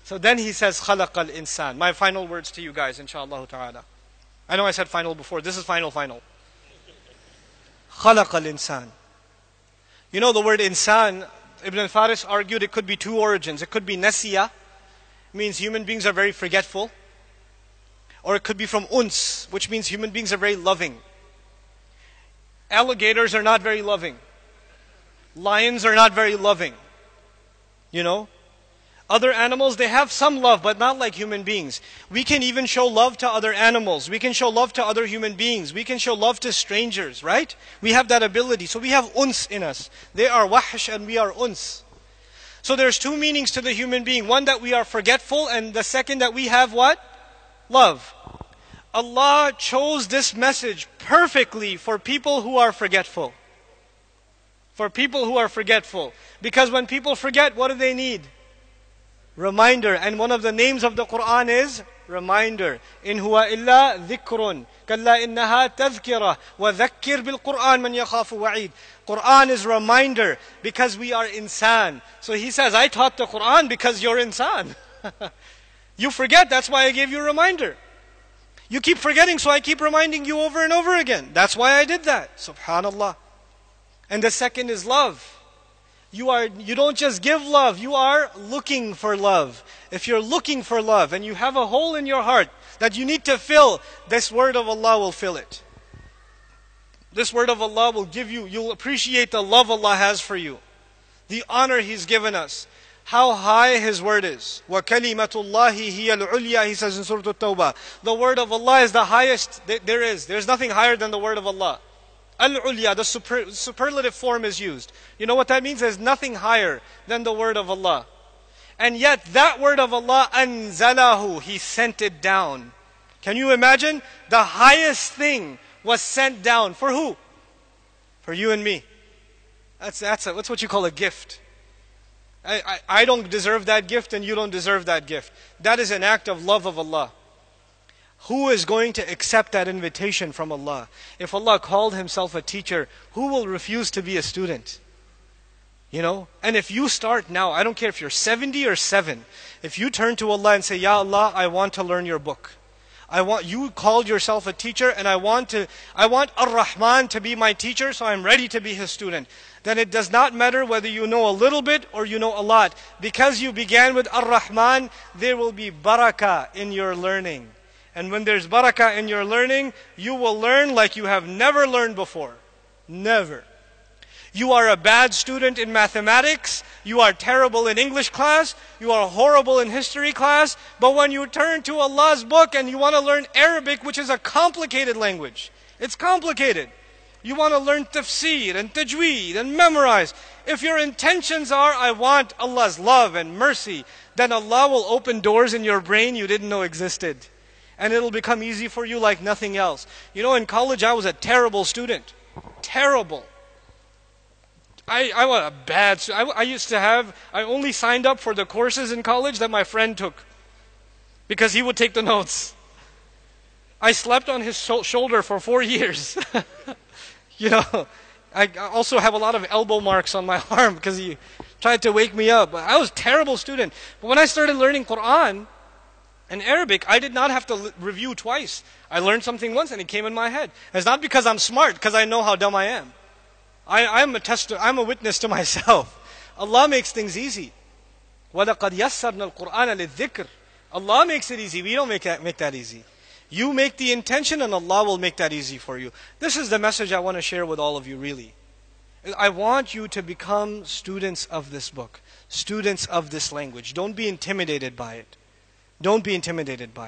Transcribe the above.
So then he says, خَلَقَ الْإِنسان. My final words to you guys, inshallah ta'ala. I know I said final before. This is final. خَلَقَ الْإِنسان. You know the word insan, Ibn al-Faris argued it could be two origins. It could be nasiya, means human beings are very forgetful. Or it could be from uns, which means human beings are very loving. Alligators are not very loving. Lions are not very loving. You know? Other animals, they have some love, but not like human beings. We can even show love to other animals. We can show love to other human beings. We can show love to strangers, right? We have that ability. So we have uns in us. They are wahsh and we are uns. So there's two meanings to the human being. One, that we are forgetful, and the second, that we have what? Love. Allah chose this message perfectly for people who are forgetful. For people who are forgetful. Because when people forget, what do they need? Reminder. And one of the names of the Quran is reminder. In huwa illa dhikrun. Kalla innaha tadhkira. Wa dhakkir bil Quran man yakhafu wa'id. Quran is reminder because we are insan. So he says, I taught the Quran because you're insan. You forget, that's why I gave you a reminder. You keep forgetting, so I keep reminding you over and over again. That's why I did that. Subhanallah. And the second is love. You don't just give love, you are looking for love. If you're looking for love and you have a hole in your heart that you need to fill, this word of Allah will fill it. This word of Allah will give you, you'll appreciate the love Allah has for you. The honor He's given us. How high His word is. وَكَلِمَةُ اللَّهِ هِيَ الْعُلْيَا, He says in Surah At-Tawbah. The word of Allah is the highest there is. There's nothing higher than the word of Allah. Al-Ulya, the superlative form is used. You know what that means? There's nothing higher than the word of Allah. And yet that word of Allah, أَنزَلَهُ, He sent it down. Can you imagine? The highest thing was sent down. For who? For you and me. That's what you call a gift. I don't deserve that gift and you don't deserve that gift. That is an act of love of Allah. Who is going to accept that invitation from Allah? If Allah called Himself a teacher, who will refuse to be a student? You know? And if you start now, I don't care if you're 70 or 7, if you turn to Allah and say, Ya Allah, I want to learn your book. You called yourself a teacher and I want Ar-Rahman to be my teacher, so I'm ready to be His student. Then it does not matter whether you know a little bit or you know a lot. Because you began with Ar-Rahman, there will be barakah in your learning. And when there's barakah in your learning, you will learn like you have never learned before. Never. You are a bad student in mathematics, you are terrible in English class, you are horrible in history class, but when you turn to Allah's book and you want to learn Arabic, which is a complicated language, it's complicated. You want to learn tafsir and tajweed and memorize. If your intentions are, I want Allah's love and mercy, then Allah will open doors in your brain you didn't know existed. And it'll become easy for you like nothing else. You know, in college I was a terrible student. Terrible. I was a bad student. I only signed up for the courses in college that my friend took. Because he would take the notes. I slept on his shoulder for 4 years. You know, I also have a lot of elbow marks on my arm because he tried to wake me up. I was a terrible student. But when I started learning Quran and Arabic, I did not have to review twice. I learned something once and it came in my head. It's not because I'm smart, because I know how dumb I am. I'm a witness to myself. Allah makes things easy. وَلَقَدْ يَسَّرْنَا الْقُرْآنَ لِلذِّكْرِ. Allah makes it easy. We don't make that easy. You make the intention and Allah will make that easy for you. This is the message I want to share with all of you, really. I want you to become students of this book, students of this language. Don't be intimidated by it. Don't be intimidated by it.